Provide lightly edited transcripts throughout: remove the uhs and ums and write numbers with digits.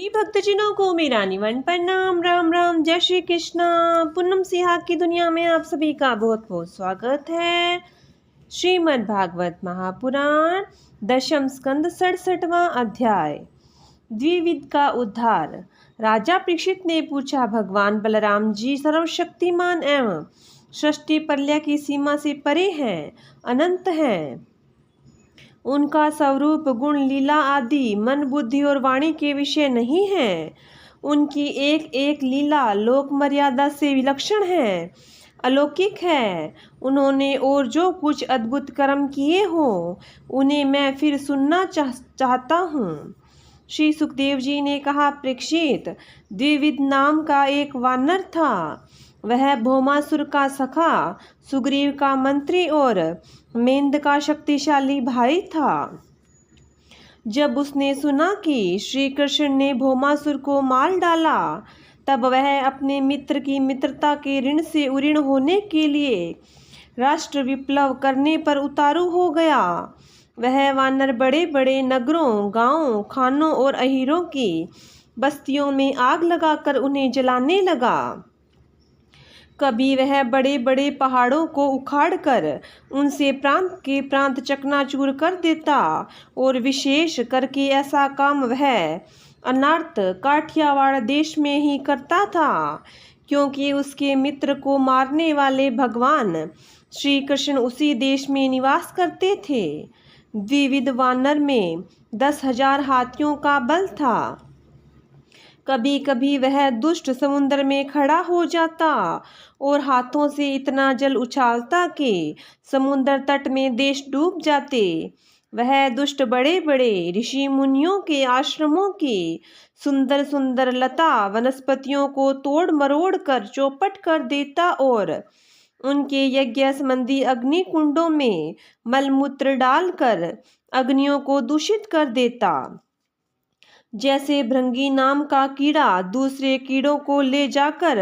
जी भक्तजनों को मेरा निवन प्रणाम। राम राम, जय श्री कृष्णा। पूनम सिहा की दुनिया में आप सभी का बहुत बहुत स्वागत है। श्रीमद् भागवत महापुराण दशम स्कंद 67वां अध्याय द्विविध का उद्धार। राजा परीक्षित ने पूछा, भगवान बलराम जी सर्वशक्तिमान एवं सृष्टि प्रलय की सीमा से परे हैं, अनंत हैं। उनका स्वरूप गुण लीला आदि मन बुद्धि और वाणी के विषय नहीं है। उनकी एक एक लीला लोक मर्यादा से विलक्षण है, अलौकिक है। उन्होंने और जो कुछ अद्भुत कर्म किए हो उन्हें मैं फिर सुनना चाहता हूँ। श्री सुखदेव जी ने कहा, परीक्षित, द्विविध नाम का एक वानर था। वह भौमासुर का सखा, सुग्रीव का मंत्री और मेंद का शक्तिशाली भाई था। जब उसने सुना कि श्री कृष्ण ने भौमासुर को मार डाला, तब वह अपने मित्र की मित्रता के ऋण से उऋण होने के लिए राष्ट्र विप्लव करने पर उतारू हो गया। वह वानर बड़े बड़े नगरों, गांवों, खानों और अहीरों की बस्तियों में आग लगाकर उन्हें जलाने लगा। कभी वह बड़े बड़े पहाड़ों को उखाड़कर उनसे प्रांत के प्रांत चकनाचूर कर देता, और विशेष करके ऐसा काम वह अनार्त काठियावाड़ देश में ही करता था, क्योंकि उसके मित्र को मारने वाले भगवान श्री कृष्ण उसी देश में निवास करते थे। द्विविध वानर में 10,000 हाथियों का बल था। कभी कभी वह दुष्ट समुद्र में खड़ा हो जाता और हाथों से इतना जल उछालता कि समुद्र तट में देश डूब जाते। वह दुष्ट बड़े बड़े ऋषि मुनियों के आश्रमों की सुंदर सुंदर लता वनस्पतियों को तोड़ मरोड़ कर चौपट कर देता और उनके यज्ञ संबंधी अग्नि कुंडों में मलमूत्र डालकर अग्नियों को दूषित कर देता। जैसे भृंगी नाम का कीड़ा दूसरे कीड़ों को ले जाकर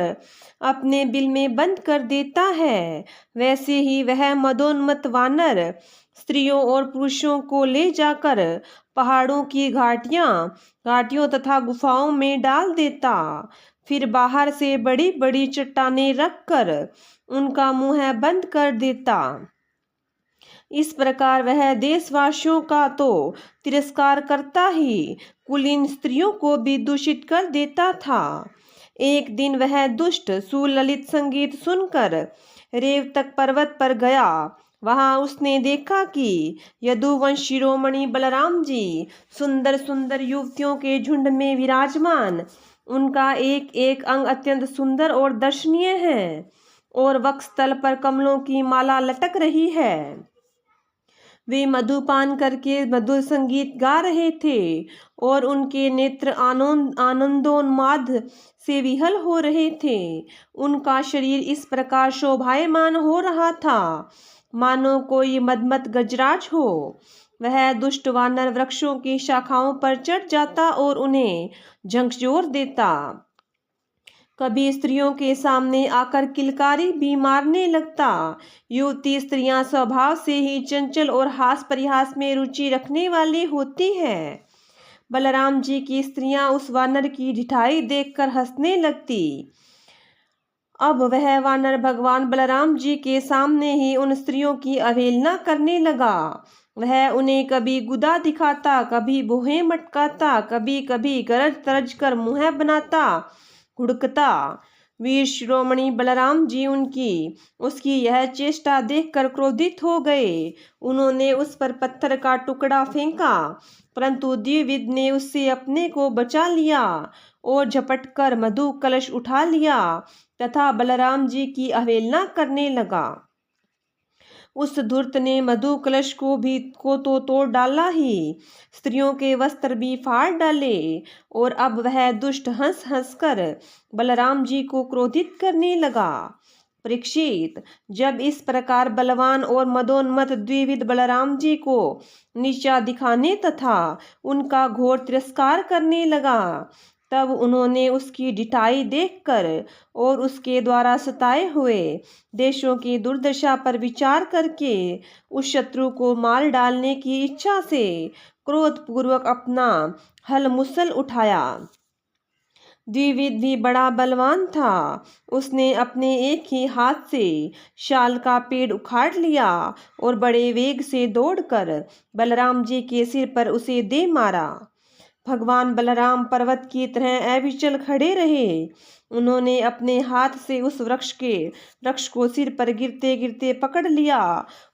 अपने बिल में बंद कर देता है, वैसे ही वह मदोन्मत्त वानर स्त्रियों और पुरुषों को ले जाकर पहाड़ों की घाटियों तथा गुफाओं में डाल देता। फिर बाहर से बड़ी बड़ी चट्टानें रखकर उनका मुंह बंद कर देता। इस प्रकार वह देशवासियों का तो तिरस्कार करता ही कुलीन स्त्रियों को भी दूषित कर देता था। एक दिन वह दुष्ट सुललित संगीत सुनकर रेवतक पर्वत पर गया। वहां उसने देखा कि यदुवंश शिरोमणि बलराम जी सुंदर सुंदर युवतियों के झुंड में विराजमान। उनका एक एक अंग अत्यंत सुंदर और दर्शनीय है, और वक्षस्थल पर कमलों की माला लटक रही है। वे मधुपान करके मधुर संगीत गा रहे थे और उनके नेत्र आनंदोन्माद से विहल हो रहे थे। उनका शरीर इस प्रकार शोभायमान हो रहा था मानो कोई मदमत गजराज हो। वह दुष्ट वानर वृक्षों की शाखाओं पर चढ़ जाता और उन्हें झकझोर देता। कभी स्त्रियों के सामने आकर किलकारी भी मारने लगता। युवती स्त्रियां स्वभाव से ही चंचल और हास परिहास में रुचि रखने वाली होती हैं। बलराम जी की स्त्रियां उस वानर की ढिठाई देखकर हंसने लगती। अब वह वानर भगवान बलराम जी के सामने ही उन स्त्रियों की अवहेलना करने लगा। वह उन्हें कभी गुदा दिखाता, कभी भौहें मटकाता, कभी कभी गरज तरज कर मुंह बनाता, हुड़कता। वीर शिरोमणि बलराम जी उसकी यह चेष्टा देखकर क्रोधित हो गए। उन्होंने उस पर पत्थर का टुकड़ा फेंका, परंतु द्विविद ने उससे अपने को बचा लिया और झपटकर मधु कलश उठा लिया तथा बलराम जी की अवहेलना करने लगा। उस धूर्त ने मधु कलश को तो तोड़ डाला ही, स्त्रियों के वस्त्र भी फाड़ डाले, और अब वह दुष्ट हंस हंस कर बलराम जी को क्रोधित करने लगा। परीक्षित, जब इस प्रकार बलवान और मदोन्मत्त द्विविद बलराम जी को नीचा दिखाने तथा उनका घोर तिरस्कार करने लगा, तब उन्होंने उसकी ढिठाई देखकर और उसके द्वारा सताए हुए देशों की दुर्दशा पर विचार करके उस शत्रु को मार डालने की इच्छा से क्रोधपूर्वक अपना हल मुसल उठाया। द्विविद भी बड़ा बलवान था। उसने अपने एक ही हाथ से शाल का पेड़ उखाड़ लिया और बड़े वेग से दौड़कर बलराम जी के सिर पर उसे दे मारा। भगवान बलराम पर्वत की तरह अविचल खड़े रहे। उन्होंने अपने हाथ से उस वृक्ष को सिर पर गिरते गिरते पकड़ लिया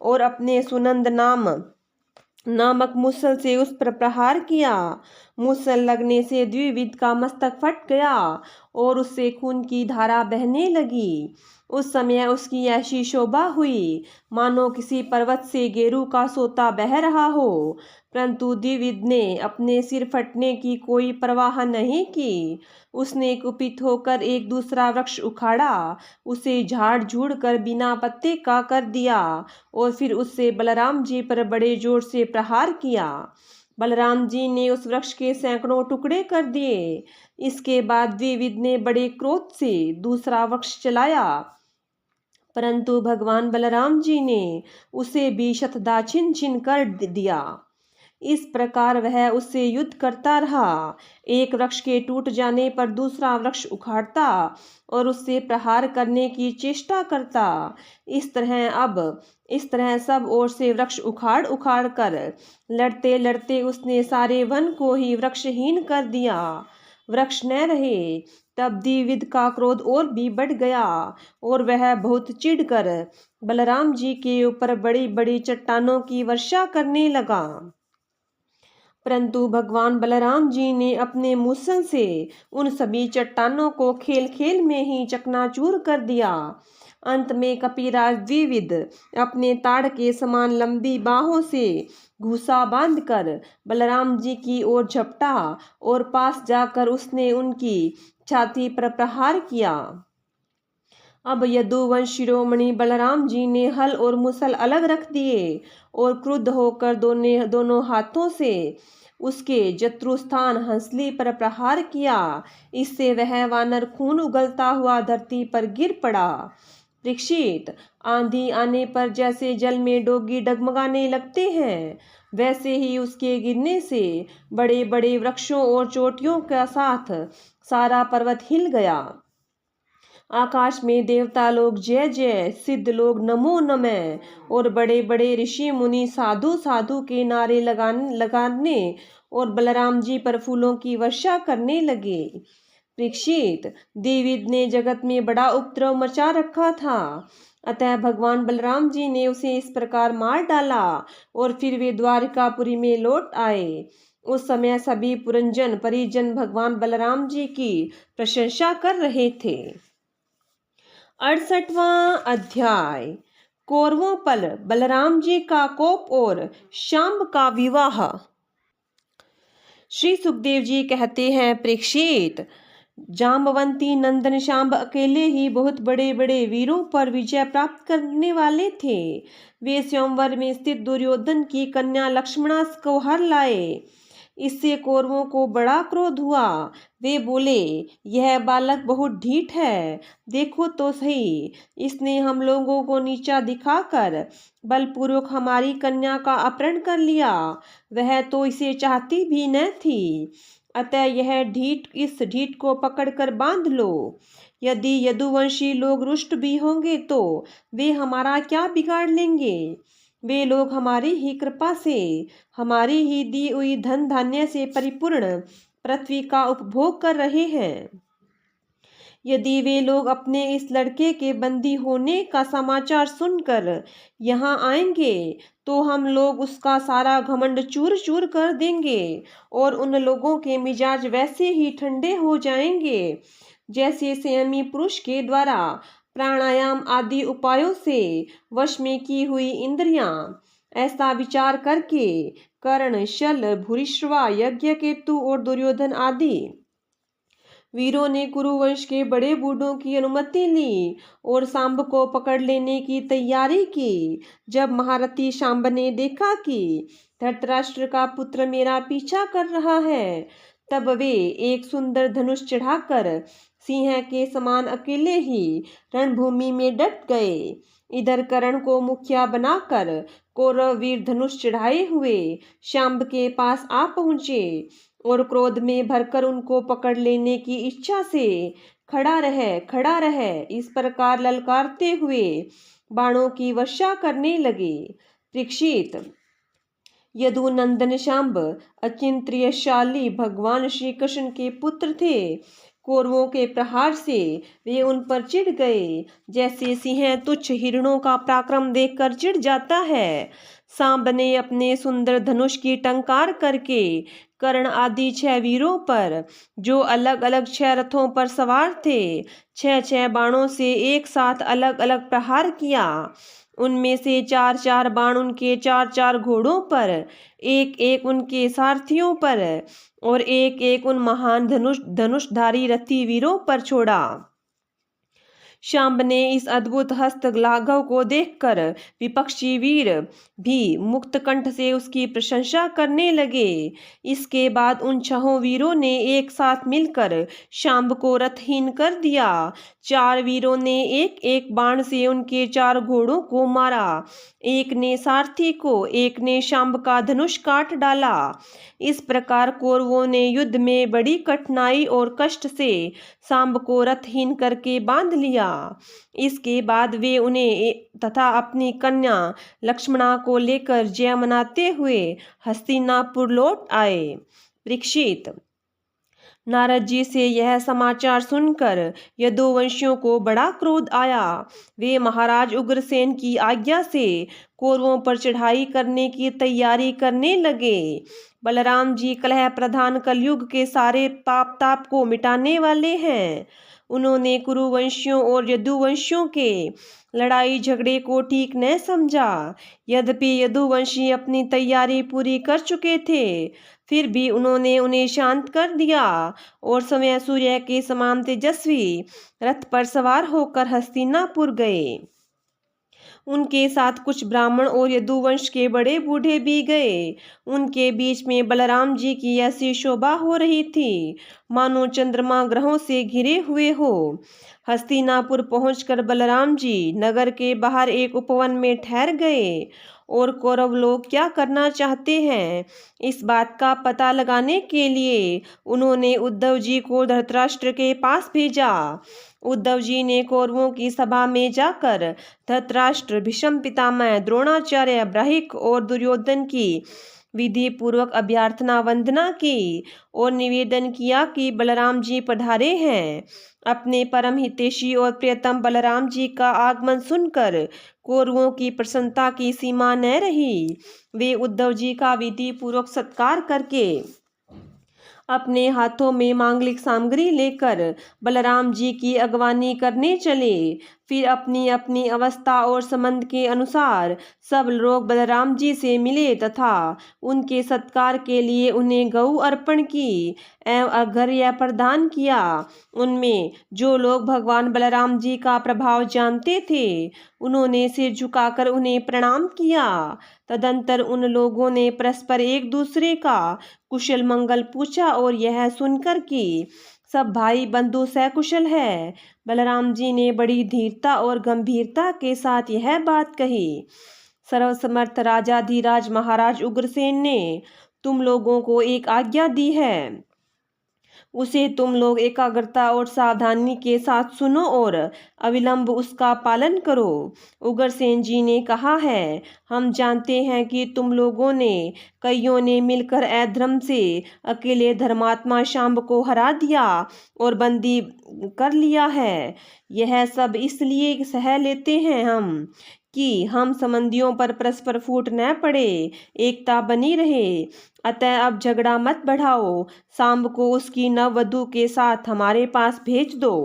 और अपने सुनंद नामक मुसल से उस पर प्रहार किया। मुसल लगने से द्विविद का मस्तक फट गया और उससे खून की धारा बहने लगी। उस समय उसकी ऐसी शोभा हुई मानो किसी पर्वत से गेरू का सोता बह रहा हो। परंतु द्विविद ने अपने सिर फटने की कोई परवाह नहीं की। उसने कुपित होकर एक दूसरा वृक्ष उखाड़ा, उसे झाड़ झूड़ कर बिना पत्ते का कर दिया और फिर उससे बलराम जी पर बड़े जोर से प्रहार किया। बलराम जी ने उस वृक्ष के सैकड़ों टुकड़े कर दिए। इसके बाद द्विविद ने बड़े क्रोध से दूसरा वृक्ष चलाया, परंतु भगवान बलराम जी ने उसे भी शतधा छिन छिन कर दिया। इस प्रकार वह उससे युद्ध करता रहा। एक वृक्ष के टूट जाने पर दूसरा वृक्ष उखाड़ता और उससे प्रहार करने की चेष्टा करता। इस तरह सब ओर से वृक्ष उखाड़ उखाड़ कर लड़ते लड़ते उसने सारे वन को ही वृक्षहीन कर दिया। वृक्ष न रहे। तब द्विविद का क्रोध और भी बढ़ गया और वह बहुत चिढ़कर बलराम जी के ऊपर बड़ी बड़ी चट्टानों की वर्षा करने लगा। परंतु भगवान बलराम जी ने अपने मुसल से उन सभी चट्टानों को खेल खेल में ही चकनाचूर कर दिया। अंत में कपिराज द्विविद अपने ताड़ के समान लंबी बाहों से घूसा बांधकर बलराम जी की ओर झपटा और पास जाकर उसने उनकी छाती पर प्रहार किया। अब यदुवंश शिरोमणि बलराम जी ने हल और मुसल अलग रख दिए और क्रुद्ध होकर दोनों हाथों से उसके जत्रुस्थान हंसली पर प्रहार किया। इससे वह वानर खून उगलता हुआ धरती पर गिर पड़ा। परीक्षित, आंधी आने पर जैसे जल में डोगी डगमगाने लगते हैं, वैसे ही उसके गिरने से बड़े बड़े वृक्षों और चोटियों का साथ सारा पर्वत हिल गया। आकाश में देवता लोग जय जय, सिद्ध लोग नमो नमः और बड़े बड़े ऋषि मुनि साधु साधु के नारे लगाने और बलराम जी पर फूलों की वर्षा करने लगे। परीक्षित, द्विविद ने जगत में बड़ा उपद्रव मचा रखा था, अतः भगवान बलराम जी ने उसे इस प्रकार मार डाला और फिर वे द्वारिकापुरी में लौट आए। उस समय सभी पुरंजन परिजन भगवान बलराम जी की प्रशंसा कर रहे थे। 68वां अध्याय। कौरवों पर बलराम जी का कोप और शांब का विवाह। श्री सुखदेव जी कहते हैं, परीक्षित, जाम्बवंती नंदन शांब अकेले ही बहुत बड़े बड़े वीरों पर विजय प्राप्त करने वाले थे। वे स्वयंवर में स्थित दुर्योधन की कन्या लक्ष्मणा को हर लाए। इससे कौरवों को बड़ा क्रोध हुआ। वे बोले, यह बालक बहुत ढीठ है, देखो तो सही, इसने हम लोगों को नीचा दिखाकर बलपूर्वक हमारी कन्या का अपहरण कर लिया। वह तो इसे चाहती भी न थी, अतः इस ढीठ को पकड़कर बांध लो। यदि यदुवंशी लोग रुष्ट भी होंगे तो वे हमारा क्या बिगाड़ लेंगे। वे लोग हमारी ही कृपा से, हमारी ही दी हुई धन धान्य से परिपूर्ण पृथ्वी का उपभोग कर रहे हैं। यदि वे लोग अपने इस लड़के के बंदी होने का समाचार सुनकर यहाँ आएंगे तो हम लोग उसका सारा घमंड चूर चूर कर देंगे और उन लोगों के मिजाज वैसे ही ठंडे हो जाएंगे जैसे संयमी पुरुष के द्वारा प्राणायाम आदि उपायों से वश में की हुई इंद्रियां। ऐसा विचार करके कर्ण, शल, भूरिश्रवा, यज्ञकेतु और दुर्योधन आदि वीरों ने कुरुवंश के बड़े बूढ़ों की अनुमति ली और शांब को पकड़ लेने की तैयारी की। जब महारथी शांब ने देखा कि धृतराष्ट्र का पुत्र मेरा पीछा कर रहा है, तब वे एक सुंदर धनुष चढ़ाकर सिंह के समान अकेले ही रणभूमि में डट गए। इधर कर्ण को मुखिया बनाकर कौरव वीर धनुष चढ़ाए हुए शांब के पास आ पहुंचे। और क्रोध में भरकर उनको पकड़ लेने की इच्छा से खड़ा रहे इस प्रकार ललकारते हुए बाणों की वर्षा करने लगे। परीक्षित, यदुनंदन शांब अचिंत्यशाली भगवान श्री कृष्ण के पुत्र थे। कौरवों के प्रहार से वे उन पर चिढ़ गए, जैसे सिंह तुच्छ हिरणों का पराक्रम देखकर चिढ़ जाता है। सांब ने अपने सुंदर धनुष की टंकार करके कर्ण आदि 6 वीरों पर, जो अलग अलग 6 रथों पर सवार थे, 6 बाणों से एक साथ अलग अलग प्रहार किया। उनमें से 4 बाण उनके 4 घोड़ों पर, एक उनके सारथियों पर और एक उन महान धनुषधारी रथी वीरों पर छोड़ा। शांब ने इस अद्भुत हस्त लाघव को देखकर विपक्षी वीर भी मुक्त कंठ से उसकी प्रशंसा करने लगे। इसके बाद उन 6 वीरों ने एक साथ मिलकर शांब को रथहीन कर दिया। 4 वीरों ने एक बाण से उनके 4 घोड़ों को मारा। एक ने सारथी को, एक ने शांब का धनुष काट डाला। इस प्रकार कौरवों ने युद्ध में बड़ी कठिनाई और कष्ट से शांब को रथहीन करके बांध लिया। इसके बाद वे उन्हें तथा अपनी कन्या लक्ष्मणा को लेकर जय मनाते हुए हस्तिनापुर लौट आए। परीक्षित, नारद जी से यह समाचार सुनकर यदुवंशियों को बड़ा क्रोध आया। वे महाराज उग्रसेन की आज्ञा से कौरवों पर चढ़ाई करने की तैयारी करने लगे। बलराम जी कलह प्रधान कलयुग के सारे पाप ताप को मिटाने वाले हैं। उन्होंने कुरुवंशियों और यदुवंशियों के लड़ाई झगड़े को ठीक न समझा। यद्यपि यदुवंशी अपनी तैयारी पूरी कर चुके थे, फिर भी उन्होंने उन्हें शांत कर दिया और समय सूर्य के समान तेजस्वी रथ पर सवार होकर हस्तिनापुर गए। उनके साथ कुछ ब्राह्मण और यदुवंश के बड़े बूढ़े भी गए। उनके बीच में बलराम जी की ऐसी शोभा हो रही थी मानो चंद्रमा ग्रहों से घिरे हुए हो। हस्तिनापुर पहुंचकर बलराम जी नगर के बाहर एक उपवन में ठहर गए और कौरव लोग क्या करना चाहते हैं, इस बात का पता लगाने के लिए उन्होंने उद्धव जी को धृतराष्ट्र के पास भेजा। उद्धव जी ने कौरवों की सभा में जाकर धृतराष्ट्र, भीष्म पितामह, द्रोणाचार्य, बृहस्पति और दुर्योधन की विधि पूर्वक अभ्यर्थना वंदना की और निवेदन किया कि बलराम जी पधारे हैं। अपने परम हितैषी और प्रियतम बलराम जी का आगमन सुनकर कौरवों की प्रसन्नता की सीमा न रही। वे उद्धव जी का विधि पूर्वक सत्कार करके अपने हाथों में मांगलिक सामग्री लेकर बलराम जी की अगवानी करने चले। फिर अपनी अपनी अवस्था और संबंध के अनुसार सब लोग बलराम जी से मिले तथा उनके सत्कार के लिए उन्हें गऊ अर्पण की एवं अर्घ्य प्रदान किया। उनमें जो लोग भगवान बलराम जी का प्रभाव जानते थे, उन्होंने सिर झुकाकर उन्हें प्रणाम किया। तदंतर उन लोगों ने परस्पर एक दूसरे का कुशल मंगल पूछा और यह सुनकर कि सब भाई बंधु सकुशल है, बलराम जी ने बड़ी धीरता और गंभीरता के साथ यह बात कही। सर्वसमर्थ राजाधिराज महाराज उग्रसेन ने तुम लोगों को एक आज्ञा दी है, उसे तुम लोग एकाग्रता और सावधानी के साथ सुनो और अविलंब उसका पालन करो। उग्रसेन जी ने कहा है, हम जानते हैं कि तुम लोगों ने कईयों ने मिलकर अधर्म से अकेले धर्मात्मा शांब को हरा दिया और बंदी कर लिया है। यह सब इसलिए सह लेते हैं हम कि हम संबंधियों पर परस्पर फूट न पड़े, एकता बनी रहे। अतः अब झगड़ा मत बढ़ाओ, सांब को उसकी नववधू के साथ हमारे पास भेज दो।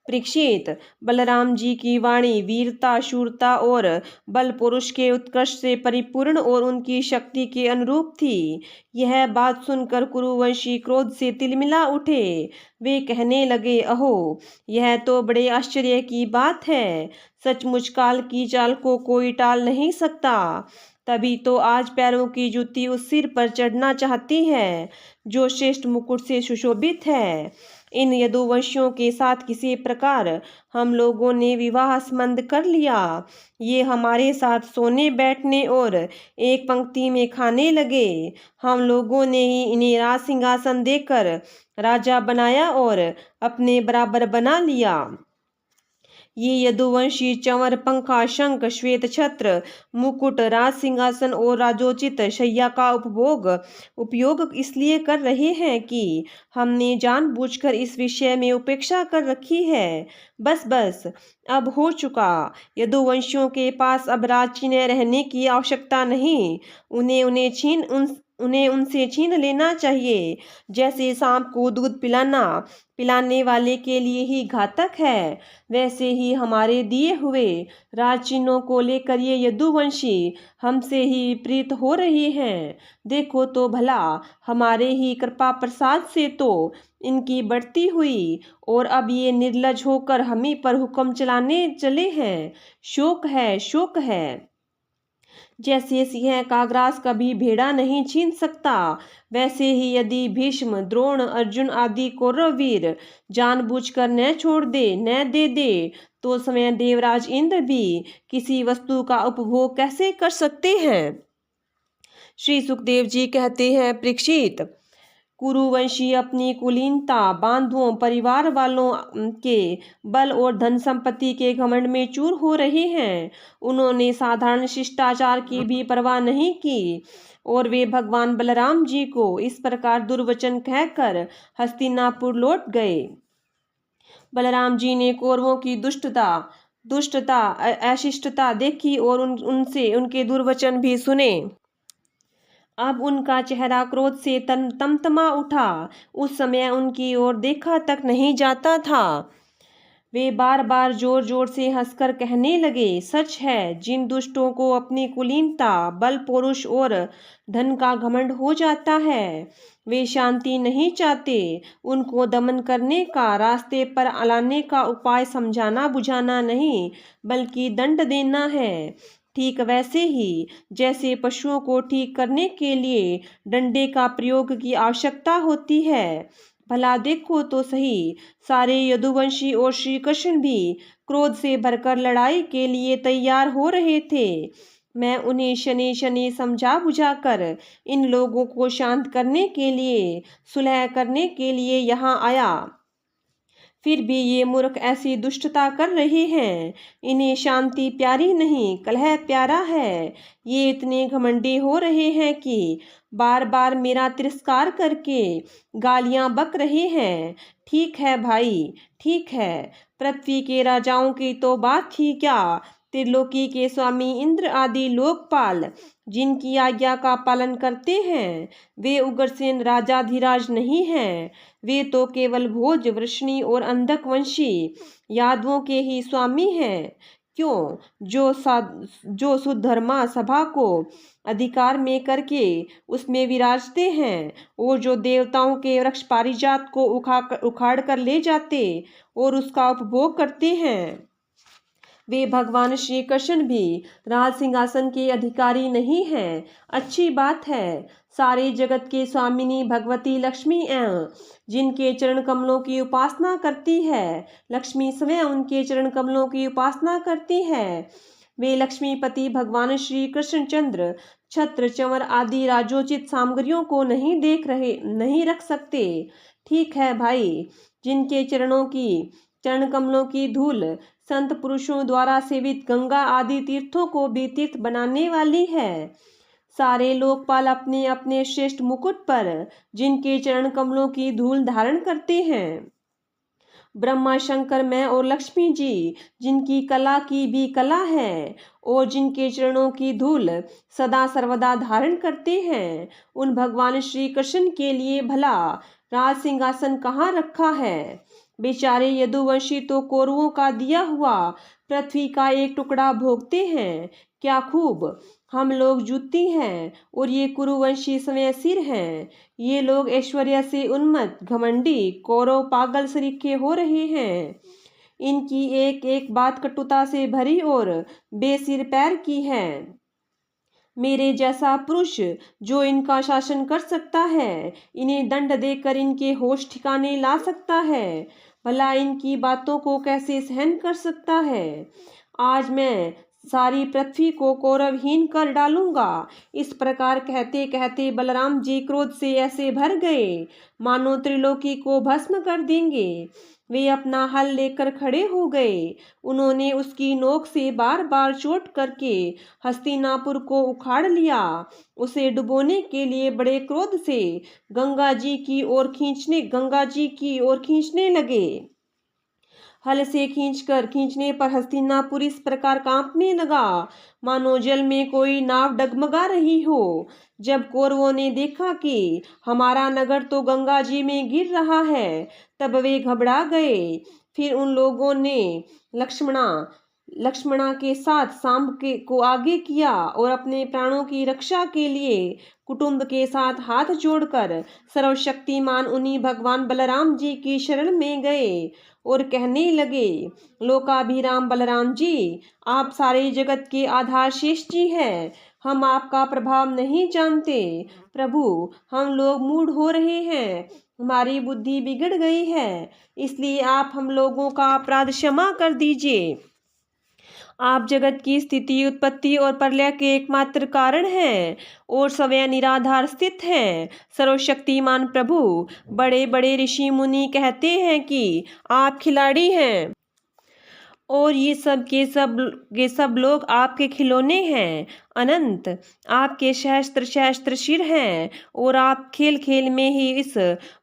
परीक्षित, बलराम जी की वाणी वीरता, शूरता और बल पुरुष के उत्कृष्ट से परिपूर्ण और उनकी शक्ति के अनुरूप थी। यह बात सुनकर कुरुवंशी क्रोध से तिलमिला उठे। वे कहने लगे, अहो, यह तो बड़े आश्चर्य की बात है। सचमुच काल की चाल को कोई टाल नहीं सकता। तभी तो आज पैरों की जूती उस सिर पर चढ़ना चाहती है जो श्रेष्ठ मुकुट से सुशोभित है। इन यदुवंशियों के साथ किसी प्रकार हम लोगों ने विवाह संबंध कर लिया। ये हमारे साथ सोने बैठने और एक पंक्ति में खाने लगे। हम लोगों ने ही इन्हें राज सिंहासन देकर राजा बनाया और अपने बराबर बना लिया। ये यदुवंशी चंवर, पंखा, शंख, श्वेत छत्र, मुकुट, राज सिंहासन और राजोचित शैया का उपयोग इसलिए कर रहे हैं कि हमने जानबूझकर इस विषय में उपेक्षा कर रखी है। बस बस, अब हो चुका। यदुवंशियों के पास अब राजचिन्ह रहने की आवश्यकता नहीं। उन्हें उनसे छीन लेना चाहिए। जैसे सांप को दूध पिलाने वाले के लिए ही घातक है, वैसे ही हमारे दिए हुए राजचिन्हों को लेकर ये यदुवंशी हमसे ही प्रीत हो रही हैं। देखो तो भला, हमारे ही कृपा प्रसाद से तो इनकी बढ़ती हुई, और अब ये निर्लज होकर हम ही पर हुक्म चलाने चले हैं। शोक है, शोक है। जैसे सिंह का ग्रास कभी भेड़ा नहीं छीन सकता, वैसे ही यदि भीष्म, द्रोण, अर्जुन आदि कौरववीर जानबूझकर न छोड़ दे, न दे दे, तो स्वयं देवराज इंद्र भी किसी वस्तु का उपभोग कैसे कर सकते हैं। श्री सुखदेव जी कहते हैं, परीक्षित, कुरुवंशी अपनी कुलीनता, बांधुओं, परिवार वालों के बल और धन संपत्ति के घमंड में चूर हो रहे हैं। उन्होंने साधारण शिष्टाचार की भी परवाह नहीं की और वे भगवान बलराम जी को इस प्रकार दुर्वचन कहकर हस्तिनापुर लौट गए। बलराम जी ने कौरवों की दुष्टता, अशिष्टता देखी और उनसे उनके दुर्वचन भी सुने। अब उनका चेहरा क्रोध से तमतमा उठा। उस समय उनकी ओर देखा तक नहीं जाता था। वे बार बार जोर जोर से हंसकर कहने लगे, सच है, जिन दुष्टों को अपनी कुलीनता, बल, पौरुष और धन का घमंड हो जाता है, वे शांति नहीं चाहते। उनको दमन करने का, रास्ते पर लाने का उपाय समझाना बुझाना नहीं, बल्कि दंड देना है। ठीक वैसे ही जैसे पशुओं को ठीक करने के लिए डंडे का प्रयोग की आवश्यकता होती है। भला देखो तो सही, सारे यदुवंशी और श्री कृष्ण भी क्रोध से भरकर लड़ाई के लिए तैयार हो रहे थे। मैं उन्हें शनि शनि समझा बुझाकर इन लोगों को शांत करने के लिए, सुलह करने के लिए यहाँ आया। फिर भी ये मूर्ख ऐसी दुष्टता कर रहे हैं। इन्हें शांति प्यारी नहीं, कलह प्यारा है। ये इतने घमंडी हो रहे हैं कि बार बार मेरा तिरस्कार करके गालियां बक रहे हैं। ठीक है भाई, ठीक है। पृथ्वी के राजाओं की तो बात ही क्या, त्रिलोकी के स्वामी इंद्र आदि लोकपाल जिनकी आज्ञा का पालन करते हैं, वे उग्रसेन राजाधिराज नहीं हैं। वे तो केवल भोज, वृष्णि और अंधक वंशी यादवों के ही स्वामी हैं। क्यों? जो सुधर्मा सभा को अधिकार में करके उसमें विराजते हैं, और जो देवताओं के वृक्ष पारिजात को उखाड़ कर ले जाते और उसका उपभोग करते हैं, वे भगवान श्री कृष्ण भी राज सिंहासन के अधिकारी नहीं हैं। अच्छी बात है। सारे जगत के स्वामिनी भगवती लक्ष्मी जिनके चरण कमलों की उपासना करती है, लक्ष्मी स्वयं उनके चरण कमलों की उपासना करती है। वे लक्ष्मीपति भगवान श्री कृष्णचंद्र छत्र, चंवर आदि राजोचित सामग्रियों को नहीं रख सकते। ठीक है भाई, जिनके चरण कमलों की धूल संत पुरुषों द्वारा सेवित गंगा आदि तीर्थों को भी तीर्थ बनाने वाली है। सारे लोकपाल अपने अपने श्रेष्ठ मुकुट पर जिनके चरण कमलों की धूल धारण करते हैं, ब्रह्मा, शंकर, मैं और लक्ष्मी जी जिनकी कला की भी कला है और जिनके चरणों की धूल सदा सर्वदा धारण करते हैं, उन भगवान श्री कृष्ण के लिए भला राज सिंहासन कहाँ रखा है। बेचारे यदुवंशी तो कौरवों का दिया हुआ पृथ्वी का एक टुकड़ा भोगते हैं। क्या खूब हम लोग जूती हैं और ये कुरुवंशी स्वयं सिर हैं। ये लोग ऐश्वर्य से उन्मत्त, घमंडी, कौरव पागल सरीखे हो रहे हैं। इनकी एक एक बात कटुता से भरी और बेसिर पैर की है। मेरे जैसा पुरुष जो इनका शासन कर सकता है, इन्हें दंड देकर इनके होश ठिकाने ला सकता है, भला इनकी बातों को कैसे सहन कर सकता है। आज मैं सारी पृथ्वी को कौरवहीन कर डालूंगा। इस प्रकार कहते कहते बलराम जी क्रोध से ऐसे भर गए मानो त्रिलोकी को भस्म कर देंगे। वे अपना हल लेकर खड़े हो गए। उन्होंने उसकी नोक से बार बार चोट करके हस्तिनापुर को उखाड़ लिया। उसे डुबोने के लिए बड़े क्रोध से गंगा जी की ओर खींचने लगे। हल से खींचने पर हस्तिनापुर इस प्रकार कांपने लगा मानो जल में कोई नाव डगमगा रही हो। जब कौरवों ने देखा कि हमारा नगर तो गंगा जी में गिर रहा है, तब वे घबरा गए। फिर उन लोगों ने लक्ष्मणा के साथ को आगे किया और अपने प्राणों की रक्षा के लिए कुटुंब के साथ हाथ जोड़कर सर्वशक्तिमान उन्हीं भगवान बलराम जी की शरण में गए और कहने लगे, लोकाभिराम बलराम जी, आप सारे जगत के आधार शेष जी हैं। हम आपका प्रभाव नहीं जानते प्रभु। हम लोग मूढ़ हो रहे हैं, हमारी बुद्धि बिगड़ गई है, इसलिए आप हम लोगों का अपराध क्षमा कर दीजिए। आप जगत की स्थिति, उत्पत्ति और प्रलय के एकमात्र कारण हैं और स्वयं निराधार स्थित हैं। सर्वशक्तिमान प्रभु, बड़े बड़े ऋषि मुनि कहते हैं कि आप खिलाड़ी हैं और ये सब लोग आपके खिलौने हैं। अनंत आपके सहस्त्र सिर हैं और आप खेल खेल में ही इस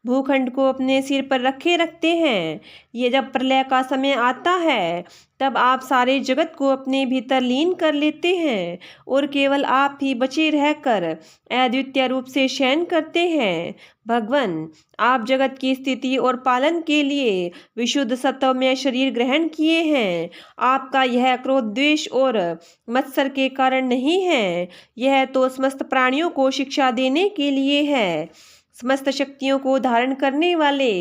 भूखंड को अपने सिर पर रखते हैं। ये जब प्रलय का समय आता है, तब आप सारे जगत को अपने भीतर लीन कर लेते हैं और केवल आप ही बचे रहकर अद्वितीय रूप से शयन करते हैं। भगवान, आप जगत की स्थिति और पालन के लिए विशुद्ध सत्वमय शरीर ग्रहण किए हैं। आपका यह क्रोध, द्वेष और मत्सर के कारण नहीं है, यह तो समस्त प्राणियों को शिक्षा देने के लिए है। समस्त शक्तियों को धारण करने वाले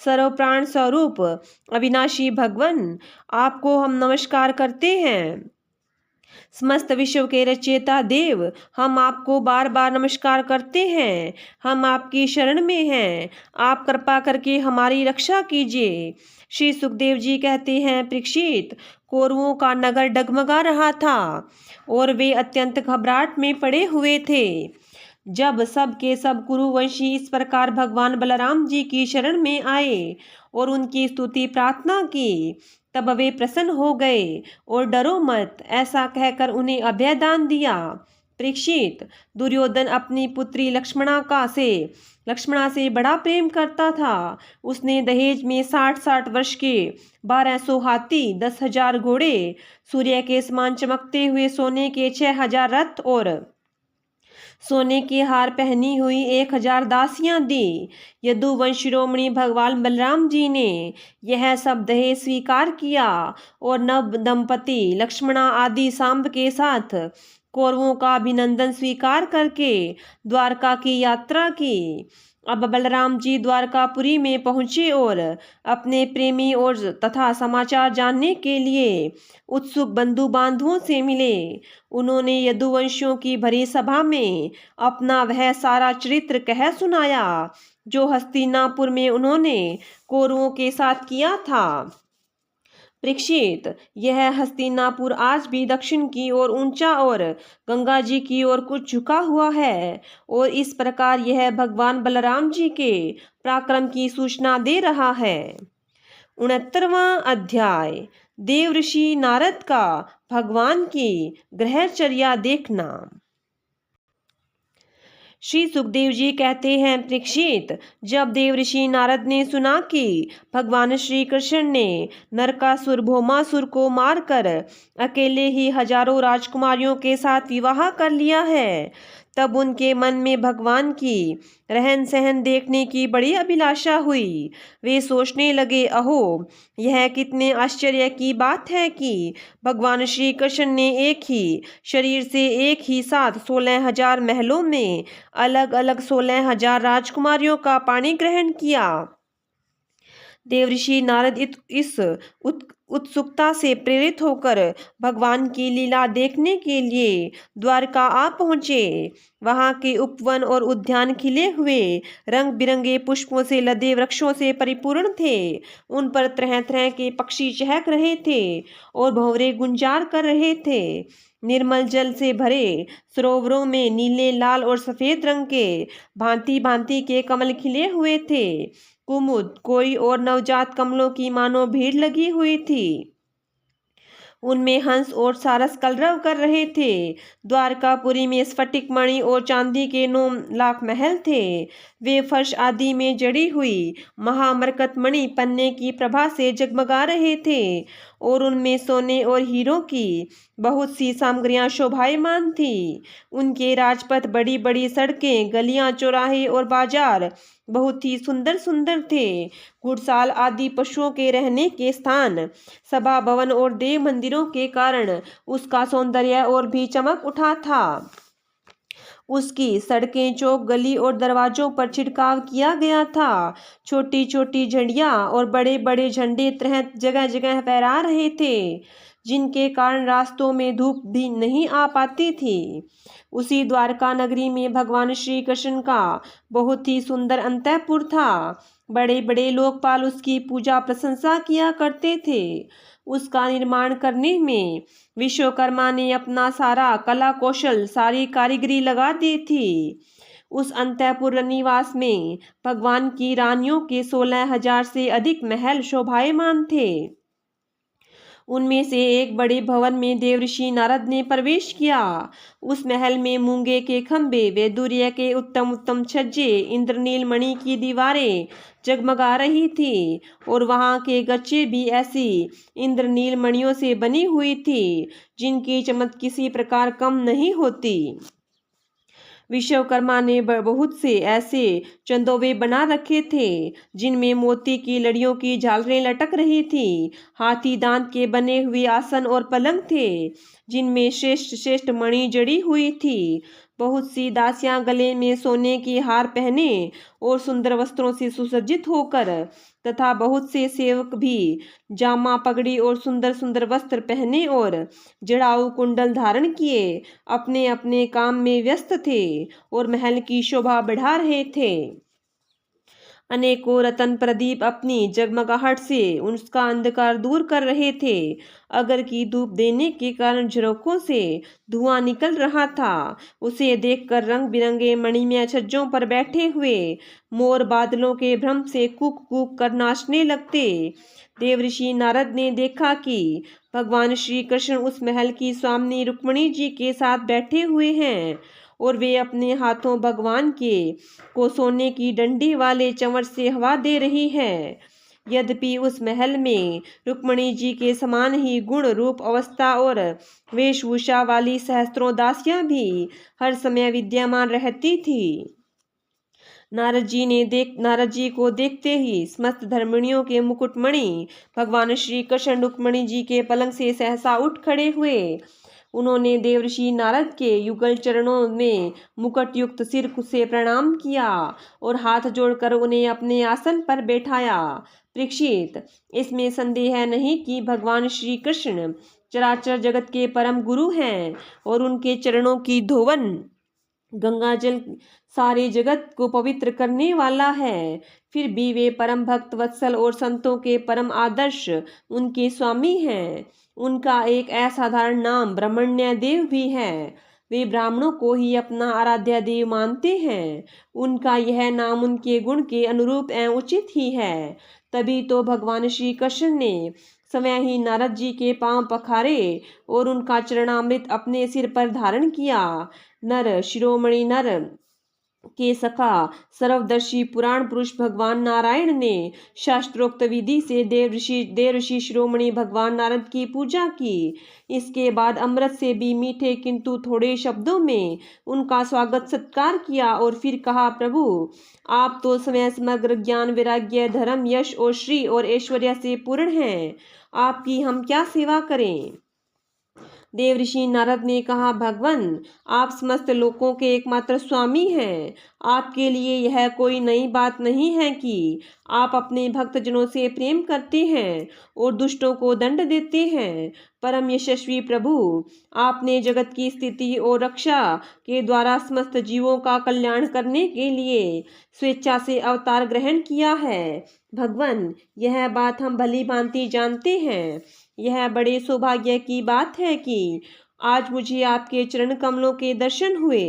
सर्व प्राण स्वरूप अविनाशी भगवान, आपको हम नमस्कार करते हैं। समस्त विश्व के रचयिता देव, हम आपको बार बार नमस्कार करते हैं। हम आपकी शरण में हैं, आप कृपा करके हमारी रक्षा कीजिए। श्री सुखदेव जी कहते हैं, परीक्षित, कौरवों का नगर डगमगा रहा था और वे अत्यंत घबराहट में पड़े हुए थे। जब सब के सब कुरुवंशी इस प्रकार भगवान बलराम जी की शरण में आए और उनकी स्तुति प्रार्थना की, तब वे प्रसन्न हो गए और डरो मत ऐसा कहकर उन्हें अभय दान दिया। परीक्षित, दुर्योधन अपनी पुत्री लक्ष्मणा से बड़ा प्रेम करता था। उसने दहेज में 60 वर्ष के 1200 हाथी, 10,000 घोड़े, सूर्य के समान चमकते हुए सोने के 6,000 रथ और सोने के हार पहनी हुई 1,000 दासियां दी। यदुवंश शिरोमणि भगवान बलराम जी ने यह सब दहेज स्वीकार किया और नव दंपति लक्ष्मणा आदि सांब के साथ कौरवों का अभिनंदन स्वीकार करके द्वारका की यात्रा की। अब बलराम जी द्वारकापुरी में पहुंचे और अपने प्रेमी और तथा समाचार जानने के लिए उत्सुक बंधु बांधवों से मिले। उन्होंने यदुवंशियों की भरी सभा में अपना वह सारा चरित्र कह सुनाया जो हस्तिनापुर में उन्होंने कौरवों के साथ किया था। परीक्षित, यह हस्तिनापुर आज भी दक्षिण की ओर ऊंचा और गंगा जी की ओर कुछ झुका हुआ है और इस प्रकार यह भगवान बलराम जी के पराक्रम की सूचना दे रहा है। 69वां अध्याय, देव ऋषि नारद का भगवान की ग्रहचर्या देखना। श्री सुखदेव जी कहते हैं, परीक्षित, जब देव ऋषि नारद ने सुना कि भगवान श्री कृष्ण ने नरकासुर भौमासुर को मारकर अकेले ही हजारों राजकुमारियों के साथ विवाह कर लिया है, तब उनके मन में भगवान की रहन सहन देखने की बड़ी अभिलाषा हुई। वे सोचने लगे, अहो, यह कितने आश्चर्य की बात है कि भगवान श्री कृष्ण ने एक ही शरीर से एक ही साथ 16,000 महलों में अलग अलग 16,000 राजकुमारियों का पाणी ग्रहण किया। देवऋषि नारद इस उत्सुकता से प्रेरित होकर भगवान की लीला देखने के लिए द्वारका आ पहुँचे। वहाँ के उपवन और उद्यान खिले हुए रंग बिरंगे पुष्पों से लदे वृक्षों से परिपूर्ण थे। उन पर तरह तरह के पक्षी चहक रहे थे और भंवरे गुंजार कर रहे थे। निर्मल जल से भरे सरोवरों में नीले, लाल और सफेद रंग के भांति भांति के कमल खिले हुए थे। कुमुद, कोई और नवजात कमलों की मानो भीड़ लगी हुई थी। उनमें हंस और सारस कलरव कर रहे थे। द्वारकापुरी में स्फटिक मणि और चांदी के 9 लाख महल थे। वे फर्श आदि में जड़ी हुई महामरकत मणि पन्ने की प्रभा से जगमगा रहे थे और उनमें सोने और हीरों की बहुत सी सामग्रियां शोभायमान थी। उनके राजपथ, बड़ी बड़ी सड़कें, गलियां, चौराहे और बाजार बहुत ही सुंदर सुंदर थे। घुड़साल आदि पशुओं के रहने के स्थान, सभा भवन और देव मंदिरों के कारण उसका सौंदर्य और भी चमक उठा था। उसकी सड़कें, चौक, गली और दरवाजों पर छिड़काव किया गया था। छोटी छोटी झंडियां और बड़े बड़े झंडे तरह जगह जगह फहरा रहे थे, जिनके कारण रास्तों में धूप भी नहीं आ पाती थी। उसी द्वारका नगरी में भगवान श्री कृष्ण का बहुत ही सुंदर अंतःपुर था। बड़े बड़े लोकपाल उसकी पूजा प्रशंसा किया करते थे। उसका निर्माण करने में विश्वकर्मा ने अपना सारा कला कौशल, सारी कारीगरी लगा दी थी। उस अंतःपुर निवास में भगवान की रानियों के 16,000 से अधिक महल शोभायमान थे। उनमें से एक बड़े भवन में देवऋषि नारद ने प्रवेश किया। उस महल में मूंगे के खंभे, वैदूर्य के उत्तम उत्तम छज्जे, इंद्रनील मणि की दीवारें जगमगा रही थी और वहां के गच्चे भी ऐसी इंद्रनील मणियों से बनी हुई थी जिनकी चमक किसी प्रकार कम नहीं होती। विश्वकर्मा ने बहुत से ऐसे चंदोवे बना रखे थे जिनमें मोती की लड़ियों की झालरें लटक रही थी। हाथी दांत के बने हुए आसन और पलंग थे जिनमें श्रेष्ठ श्रेष्ठ मणि जड़ी हुई थी। बहुत सी दासियां गले में सोने के हार पहने और सुंदर वस्त्रों से सुसज्जित होकर तथा बहुत से सेवक भी जामा, पगड़ी और सुंदर सुंदर वस्त्र पहने और जड़ाऊ कुंडल धारण किए अपने अपने काम में व्यस्त थे और महल की शोभा बढ़ा रहे थे। अनेकों रतन प्रदीप अपनी जगमगाहट से उसका अंधकार दूर कर रहे थे। अगर की धूप देने के कारण झरोखों से धुआं निकल रहा था। उसे देखकर रंग बिरंगे मणिमय छज्जों पर बैठे हुए मोर बादलों के भ्रम से कूक कूक कर नाचने लगते। देवऋषि नारद ने देखा कि भगवान श्री कृष्ण उस महल की स्वामिनी रुक्मिणी जी के साथ बैठे हुए हैं और वे अपने हाथों भगवान के को सोने की डंडी वाले चंवर से हवा दे रही है। यद्यपि उस महल में रुक्मिणी जी के समान ही गुण, रूप, अवस्था और वेशभूषा वाली सहस्त्रों दासियां भी हर समय विद्यमान रहती थी। नारद जी को देखते ही समस्त धर्मिणियों के मुकुटमणि भगवान श्री कृष्ण रुक्मिणी जी के पलंग से सहसा उठ खड़े हुए। उन्होंने देवऋषि नारद के युगल चरणों में मुकुट युक्त सिर से प्रणाम किया और हाथ जोड़कर उन्हें अपने आसन पर बैठाया। परीक्षित, इसमें संदेह नहीं कि भगवान श्री कृष्ण चराचर जगत के परम गुरु हैं और उनके चरणों की धोवन गंगा जल सारे जगत को पवित्र करने वाला है। फिर भी वे परम भक्त वत्सल और संतों के परम आदर्श उनके स्वामी हैं। उनका एक असाधारण नाम ब्रह्मण्य देव भी है। वे ब्राह्मणों को ही अपना आराध्य देव मानते हैं। उनका यह नाम उनके गुण के अनुरूप एवं उचित ही है। तभी तो भगवान श्री कृष्ण ने स्वयं ही नारद जी के पांव पखारे और उनका चरणामृत अपने सिर पर धारण किया। नर शिरोमणि नर के सखा सर्वदर्शी पुराण पुरुष भगवान नारायण ने शास्त्रोक्त विधि से देव ऋषि शिरोमणि भगवान नारद की पूजा की। इसके बाद अमृत से भी मीठे किंतु थोड़े शब्दों में उनका स्वागत सत्कार किया और फिर कहा, प्रभु आप तो स्वयं समग्र ज्ञान, वैराग्य, धर्म, यश और श्री और ऐश्वर्य से पूर्ण हैं। आपकी हम क्या सेवा करें। देवऋषि नारद ने कहा, भगवान, आप समस्त लोकों के एकमात्र स्वामी हैं। आपके लिए यह कोई नई बात नहीं है कि आप अपने भक्तजनों से प्रेम करते हैं और दुष्टों को दंड देते हैं। परम यशस्वी प्रभु, आपने जगत की स्थिति और रक्षा के द्वारा समस्त जीवों का कल्याण करने के लिए स्वेच्छा से अवतार ग्रहण किया है। भगवान, यह बात हम भली भांति जानते हैं। यह बड़े सौभाग्य की बात है कि आज मुझे आपके चरण कमलों के दर्शन हुए।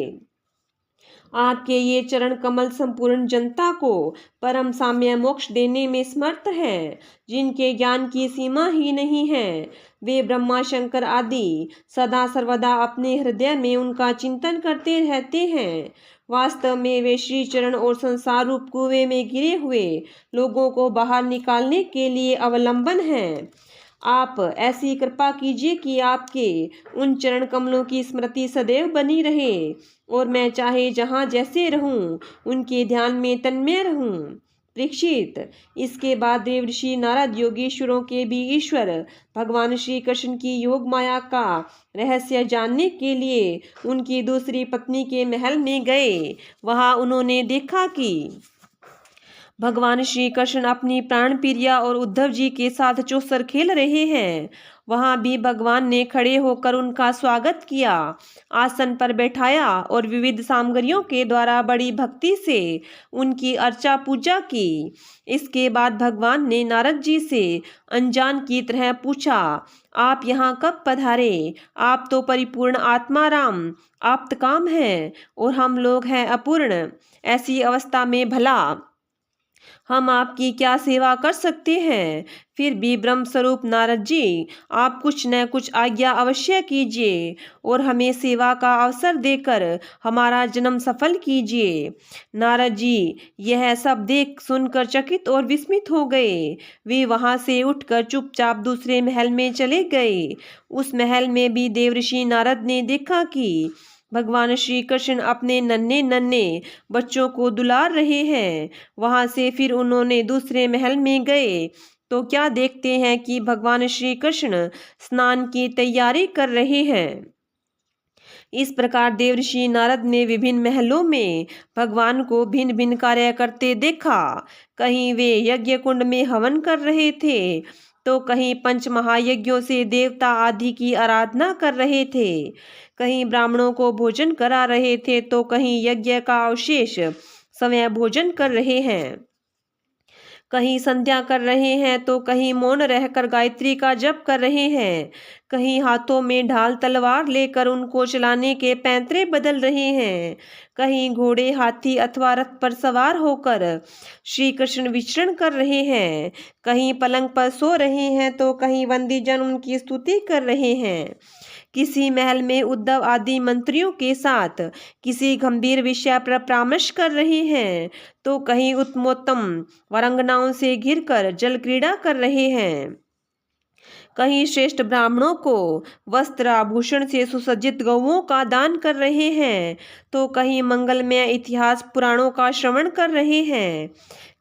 आपके ये चरण कमल संपूर्ण जनता को परम साम्य मोक्ष देने में समर्थ है। जिनके ज्ञान की सीमा ही नहीं है, वे ब्रह्मा शंकर आदि सदा सर्वदा अपने हृदय में उनका चिंतन करते रहते हैं। वास्तव में वे श्री चरण और संसार रूप कुएं में गिरे हुए लोगों को बाहर निकालने के लिए अवलंबन हैं। आप ऐसी कृपा कीजिए कि आपके उन चरण कमलों की स्मृति सदैव बनी रहे और मैं चाहे जहाँ जैसे रहूं, उनके ध्यान में तन्मय रहूं। परीक्षित, इसके बाद देवऋषि नारद योगेश्वरों के भी ईश्वर भगवान श्री कृष्ण की योग माया का रहस्य जानने के लिए उनकी दूसरी पत्नी के महल में गए। वहां उन्होंने देखा कि भगवान श्री कृष्ण अपनी प्राण प्रिया और उद्धव जी के साथ चौसर खेल रहे हैं। वहां भी भगवान ने खड़े होकर उनका स्वागत किया, आसन पर बैठाया और विविध सामग्रियों के द्वारा बड़ी भक्ति से उनकी अर्चा पूजा की। इसके बाद भगवान ने नारद जी से अनजान की तरह पूछा, आप यहाँ कब पधारे? आप तो परिपूर्ण आत्मा राम आप्तकाम हैं और हम लोग हैं अपूर्ण। ऐसी अवस्था में भला हम आपकी क्या सेवा कर सकते हैं? फिर भी ब्रह्म स्वरूप नारद जी, आप कुछ न कुछ आज्ञा अवश्य कीजिए और हमें सेवा का अवसर देकर हमारा जन्म सफल कीजिए। नारद जी यह सब देख सुनकर चकित और विस्मित हो गए। वे वहां से उठकर चुपचाप दूसरे महल में चले गए। उस महल में भी देवऋषि नारद ने देखा कि भगवान श्री कृष्ण अपने नन्हे नन्हे बच्चों को दुलार रहे हैं। वहां से फिर उन्होंने दूसरे महल में गए तो क्या देखते हैं कि भगवान श्री कृष्ण स्नान की तैयारी कर रहे हैं। इस प्रकार देवऋषि नारद ने विभिन्न महलों में भगवान को भिन्न भिन्न कार्य करते देखा। कहीं वे यज्ञ कुंड में हवन कर रहे थे तो कहीं पंच महायज्ञों से देवता आदि की आराधना कर रहे थे, कहीं ब्राह्मणों को भोजन करा रहे थे तो कहीं यज्ञ का अवशेष समय भोजन कर रहे हैं, कहीं संध्या कर रहे हैं तो कहीं मौन रहकर गायत्री का जप कर रहे हैं, कहीं हाथों में ढाल तलवार लेकर उनको चलाने के पैंतरे बदल रहे हैं, कहीं घोड़े हाथी अथवा रथ पर सवार होकर श्री कृष्ण विचरण कर रहे हैं, कहीं पलंग पर सो रहे हैं तो कहीं वंदीजन उनकी स्तुति कर रहे हैं। किसी महल में उद्धव आदि मंत्रियों के साथ किसी गंभीर विषय पर परामर्श कर रहे हैं तो कहीं उत्तमोत्तम वरांगनाओं से घिरकर जल क्रीड़ा कर रहे हैं, कहीं श्रेष्ठ ब्राह्मणों को वस्त्र आभूषण से सुसज्जित गौओं का दान कर रहे हैं तो कहीं मंगलमय इतिहास पुराणों का श्रवण कर रहे हैं,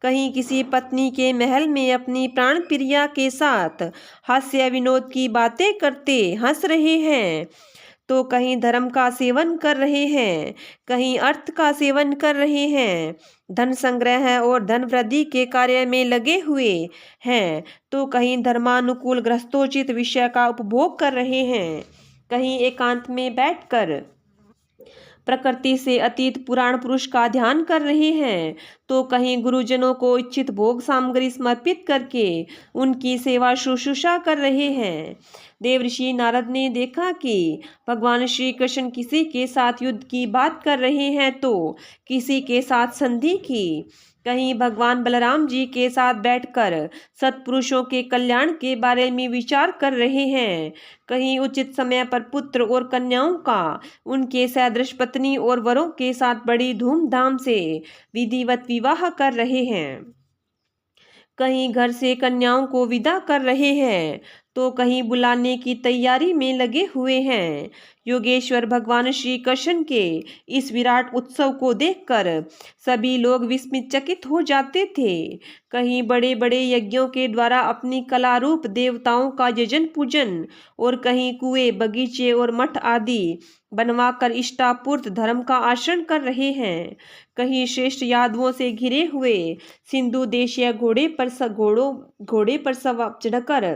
कहीं किसी पत्नी के महल में अपनी प्राण प्रिया के साथ हास्य विनोद की बातें करते हंस रहे हैं तो कहीं धर्म का सेवन कर रहे हैं, कहीं अर्थ का सेवन कर रहे हैं, धन संग्रह और धन वृद्धि के कार्य में लगे हुए हैं तो कहीं धर्मानुकूल गृहस्थोचित विषय का उपभोग कर रहे हैं, कहीं एकांत में बैठकर प्रकृति से अतीत पुराण पुरुष का ध्यान कर रहे हैं तो कहीं गुरुजनों को इच्छित भोग सामग्री समर्पित करके उनकी सेवा शुश्रूषा कर रहे हैं। देवऋषि नारद ने देखा कि भगवान श्री कृष्ण किसी के साथ युद्ध की बात कर रहे हैं तो किसी के साथ संधि की, कहीं भगवान बलराम जी के साथ बैठकर सत्पुरुषों के कल्याण के बारे में विचार कर रहे हैं, कहीं उचित समय पर पुत्र और कन्याओं का उनके सदृश पत्नी और वरों के साथ बड़ी धूमधाम से विधिवत विवाह कर रहे हैं, कहीं घर से कन्याओं को विदा कर रहे हैं तो कहीं बुलाने की तैयारी में लगे हुए हैं। योगेश्वर भगवान श्री कृष्ण के इस विराट उत्सव को देखकर सभी लोग विस्मित चकित हो जाते थे। कहीं बड़े बड़े यज्ञों के द्वारा अपनी कला रूप देवताओं का यजन पूजन और कहीं कुएं, बगीचे और मठ आदि बनवाकर इष्टापूर्त धर्म का आचरण कर रहे हैं। कहीं श्रेष्ठ यादवों से घिरे हुए सिंधु देशीय घोड़े पर सवार चढ़कर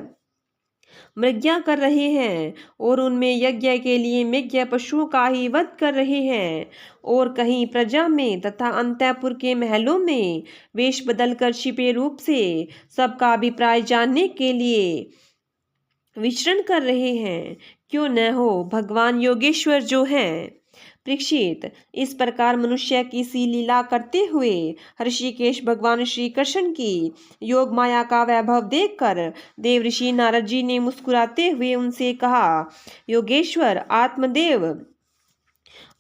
मृज्ञा कर रहे हैं और उनमें यज्ञ के लिए मृग्य पशुओं का ही वध कर रहे हैं। और कहीं प्रजा में तथा अंतःपुर के महलों में वेश बदलकर छिपे रूप से सबका अभिप्राय जानने के लिए विचरण कर रहे हैं। क्यों न हो भगवान योगेश्वर जो हैं। परीक्षित, इस प्रकार मनुष्य की सी लीला करते हुए ऋषिकेश भगवान श्री कृष्ण की योग माया का वैभव देखकर देवऋषि नारद जी ने मुस्कुराते हुए उनसे कहा, योगेश्वर आत्मदेव,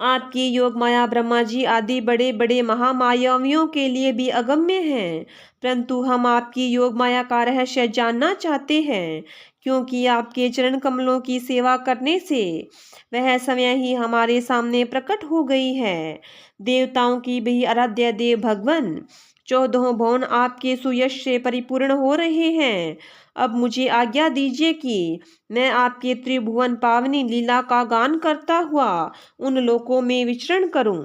आपकी योग माया ब्रह्मा जी आदि बड़े बड़े महामायावियों के लिए भी अगम्य है, परंतु हम आपकी योग माया का रहस्य जानना चाहते हैं, क्योंकि आपके चरण कमलों की सेवा करने से वह समय ही हमारे सामने प्रकट हो गई है। देवताओं की भी आराध्य देव भगवान 14 भुवन आपके सुयश से परिपूर्ण हो रहे हैं। अब मुझे आज्ञा दीजिए कि मैं आपके त्रिभुवन पावनी लीला का गान करता हुआ उन लोकों में विचरण करूं।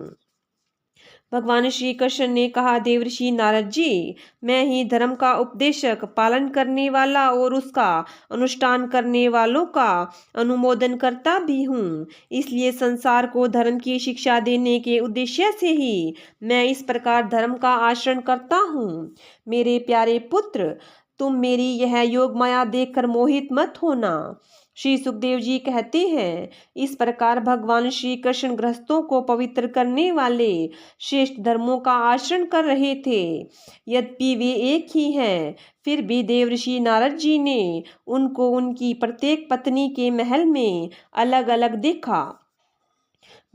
भगवान श्री कृष्ण ने कहा, देवर्षि नारद जी, मैं ही धर्म का उपदेशक, पालन करने वाला और उसका अनुष्ठान करने वालों का अनुमोदन करता भी हूँ। इसलिए संसार को धर्म की शिक्षा देने के उद्देश्य से ही मैं इस प्रकार धर्म का आचरण करता हूँ। मेरे प्यारे पुत्र, तुम मेरी यह योग माया देखकर मोहित मत होना। श्री सुखदेव जी कहते हैं, इस प्रकार भगवान श्री कृष्ण गृहस्थों को पवित्र करने वाले श्रेष्ठ धर्मों का आचरण कर रहे थे। यद्यपि वे एक ही हैं, फिर भी देवर्षि नारद जी ने उनको उनकी प्रत्येक पत्नी के महल में अलग अलग देखा।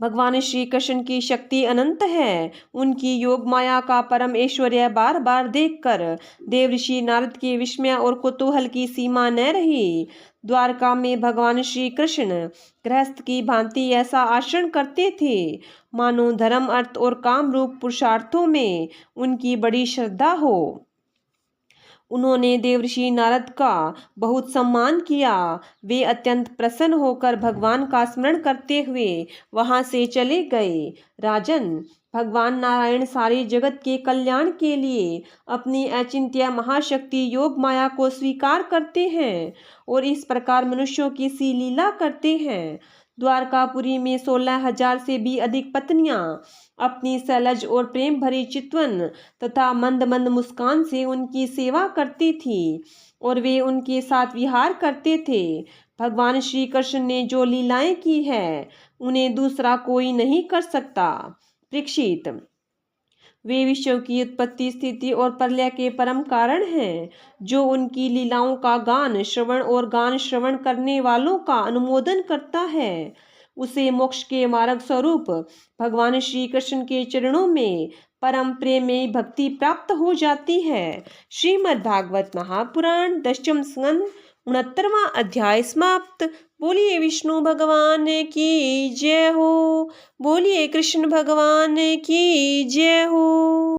भगवान श्री कृष्ण की शक्ति अनंत है। उनकी योग माया का परम ऐश्वर्य बार बार देखकर देवर्षि नारद के विस्मय और कुतूहल की सीमा न रही। द्वारका में भगवान श्री कृष्ण गृहस्थ की भांति ऐसा आचरण करते थे मानो धर्म, अर्थ और काम रूप पुरुषार्थों में उनकी बड़ी श्रद्धा हो। उन्होंने देवर्षि नारद का बहुत सम्मान किया। वे अत्यंत प्रसन्न होकर भगवान का स्मरण करते हुए वहां से चले गए। राजन, भगवान नारायण सारे जगत के कल्याण के लिए अपनी अचिंत्य महाशक्ति योग माया को स्वीकार करते हैं और इस प्रकार मनुष्यों की सी लीला करते हैं। द्वारकापुरी में 16,000 से भी अधिक पत्नियां अपनी सलज और प्रेम भरी चितवन तथा मंद मंद मुस्कान से उनकी सेवा करती थी और वे उनके साथ विहार करते थे। भगवान श्री कृष्ण ने जो लीलाएं की है उन्हें दूसरा कोई नहीं कर सकता। परीक्षित, वे विश्व की उत्पत्ति, स्थिति और प्रलय के परम कारण हैं। जो उनकी लीलाओं का गान श्रवण करने वालों का अनुमोदन करता है, उसे मोक्ष के मार्ग स्वरूप भगवान श्री कृष्ण के चरणों में परम प्रेम में भक्ति प्राप्त हो जाती है। श्रीमद् भागवत महापुराण 10वें स्कंद 69वां अध्याय समाप्त। बोलिए विष्णु भगवान की जय हो। बोलिए कृष्ण भगवान की जय हो।